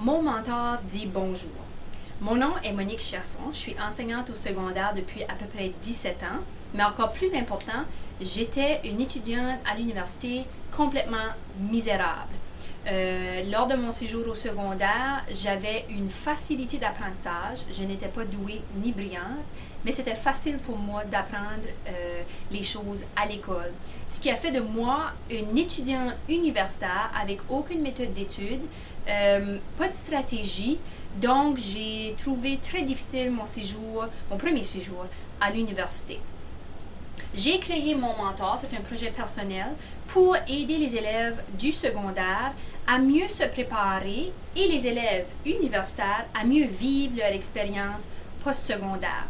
Mon mentor dit bonjour. Mon nom est Monique Chiasson, je suis enseignante au secondaire depuis à peu près 17 ans, mais encore plus important, j'étais une étudiante à l'université complètement misérable. Lors de mon séjour au secondaire, j'avais une facilité d'apprentissage. Je n'étais pas douée ni brillante, mais c'était facile pour moi d'apprendre les choses à l'école. Ce qui a fait de moi une étudiante universitaire avec aucune méthode d'étude, pas de stratégie. Donc, j'ai trouvé très difficile mon premier séjour à l'université. J'ai créé mon mentor, c'est un projet personnel pour aider les élèves du secondaire à mieux se préparer et les élèves universitaires à mieux vivre leur expérience postsecondaire.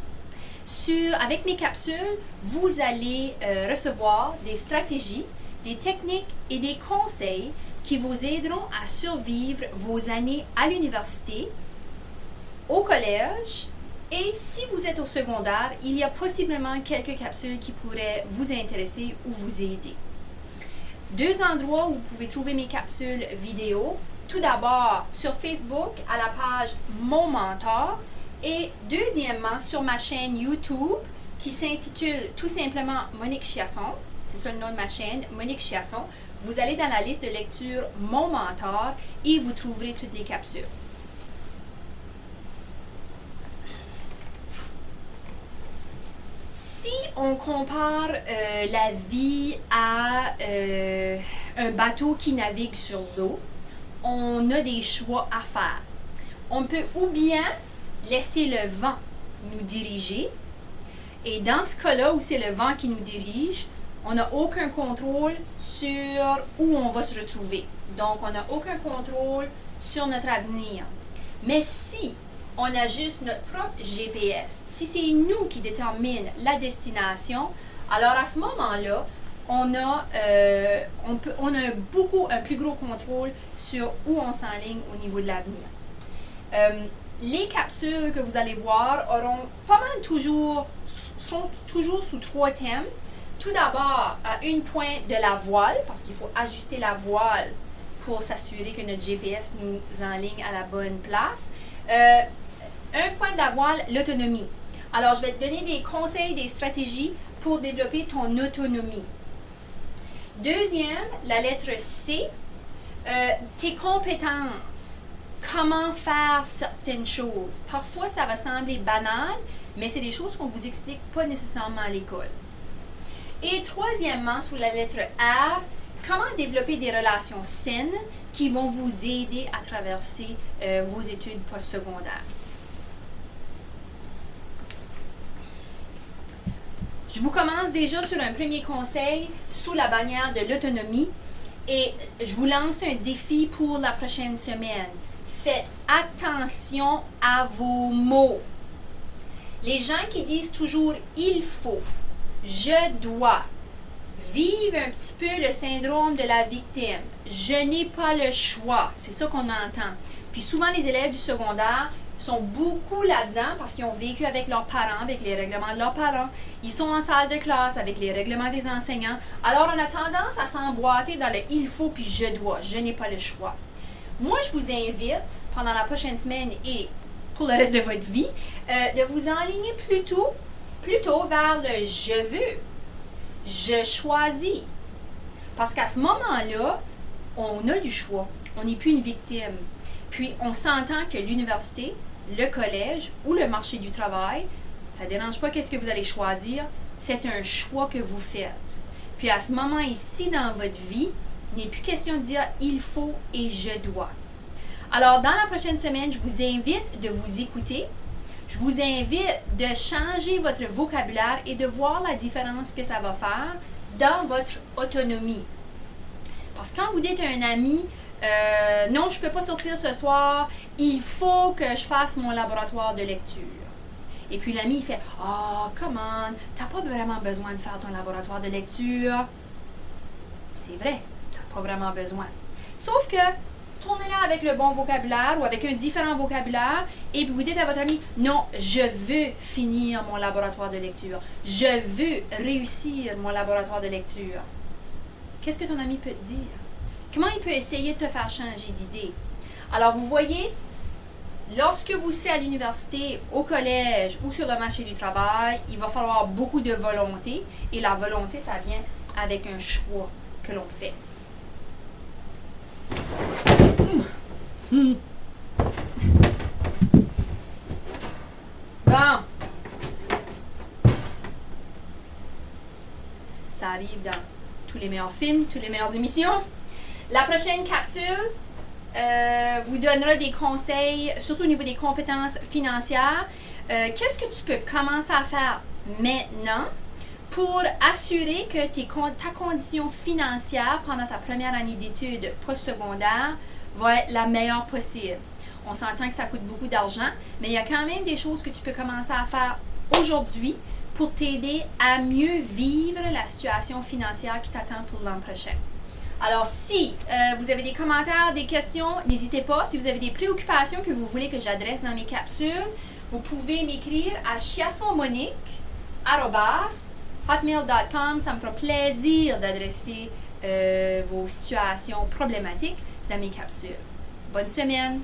Avec mes capsules, vous allez recevoir des stratégies, des techniques et des conseils qui vous aideront à survivre vos années à l'université, au collège. Et si vous êtes au secondaire, il y a possiblement quelques capsules qui pourraient vous intéresser ou vous aider. 2 endroits où vous pouvez trouver mes capsules vidéo. Tout d'abord, sur Facebook, à la page Mon Mentor. Et deuxièmement, sur ma chaîne YouTube, qui s'intitule tout simplement Monique Chiasson. C'est ça le nom de ma chaîne, Monique Chiasson. Vous allez dans la liste de lecture Mon Mentor et vous trouverez toutes les capsules. Si on compare la vie à un bateau qui navigue sur l'eau, on a des choix à faire. On peut ou bien laisser le vent nous diriger, et dans ce cas-là où c'est le vent qui nous dirige, on n'a aucun contrôle sur où on va se retrouver. Donc, on n'a aucun contrôle sur notre avenir. Mais si on ajuste notre propre GPS, si c'est nous qui détermine la destination, alors à ce moment-là, on a un plus gros contrôle sur où on s'enligne au niveau de l'avenir. Les capsules que vous allez voir seront toujours sous 3 thèmes. Tout d'abord, à une pointe de la voile, parce qu'il faut ajuster la voile pour s'assurer que notre GPS nous enligne à la bonne place. Un point de la voile, l'autonomie. Alors, je vais te donner des conseils, des stratégies pour développer ton autonomie. Deuxième, la lettre C, tes compétences. Comment faire certaines choses. Parfois, ça va sembler banal, mais c'est des choses qu'on ne vous explique pas nécessairement à l'école. Et troisièmement, sous la lettre R, comment développer des relations saines qui vont vous aider à traverser vos études postsecondaires. Je vous commence déjà sur un premier conseil sous la bannière de l'autonomie et je vous lance un défi pour la prochaine semaine. Faites attention à vos mots. Les gens qui disent toujours « il faut »,« je dois », vivent un petit peu le syndrome de la victime. « Je n'ai pas le choix », c'est ça qu'on entend. Puis souvent, les élèves du secondaire sont beaucoup là-dedans parce qu'ils ont vécu avec leurs parents, avec les règlements de leurs parents. Ils sont en salle de classe avec les règlements des enseignants. Alors, on a tendance à s'emboîter dans le « il faut » puis « je dois »,« je n'ai pas le choix ». Moi, je vous invite, pendant la prochaine semaine et pour le reste de votre vie, de vous enligner plutôt vers le « je veux »,« je choisis ». Parce qu'à ce moment-là, on a du choix. On n'est plus une victime. Puis, on s'entend que l'université, le collège ou le marché du travail, ça ne dérange pas qu'est-ce que vous allez choisir, c'est un choix que vous faites. Puis, à ce moment ici dans votre vie, il n'est plus question de dire « il faut » et « je dois ». Alors, dans la prochaine semaine, je vous invite de vous écouter. Je vous invite de changer votre vocabulaire et de voir la différence que ça va faire dans votre autonomie. Parce que quand vous dites à un ami « non, je ne peux pas sortir ce soir, il faut que je fasse mon laboratoire de lecture ». Et puis l'ami, il fait « oh, come on, tu n'as pas vraiment besoin de faire ton laboratoire de lecture. » C'est vrai. Pas vraiment besoin. Sauf que, tournez-la avec le bon vocabulaire ou avec un différent vocabulaire et puis vous dites à votre ami, non, je veux finir mon laboratoire de lecture. Je veux réussir mon laboratoire de lecture. Qu'est-ce que ton ami peut te dire? Comment il peut essayer de te faire changer d'idée? Alors, vous voyez, lorsque vous serez à l'université, au collège ou sur le marché du travail, il va falloir beaucoup de volonté. Et la volonté, ça vient avec un choix que l'on fait. Bon. Ça arrive dans tous les meilleurs films, toutes les meilleures émissions. La prochaine capsule vous donnera des conseils, surtout au niveau des compétences financières. Qu'est-ce que tu peux commencer à faire maintenant pour assurer que ta condition financière pendant ta première année d'études postsecondaires va être la meilleure possible? On s'entend que ça coûte beaucoup d'argent, mais il y a quand même des choses que tu peux commencer à faire aujourd'hui pour t'aider à mieux vivre la situation financière qui t'attend pour l'an prochain. Alors, si vous avez des commentaires, des questions, n'hésitez pas. Si vous avez des préoccupations que vous voulez que j'adresse dans mes capsules, vous pouvez m'écrire à chiassonmonique@hotmail.com. Ça me fera plaisir d'adresser vos situations problématiques dans mes capsules. Bonne semaine!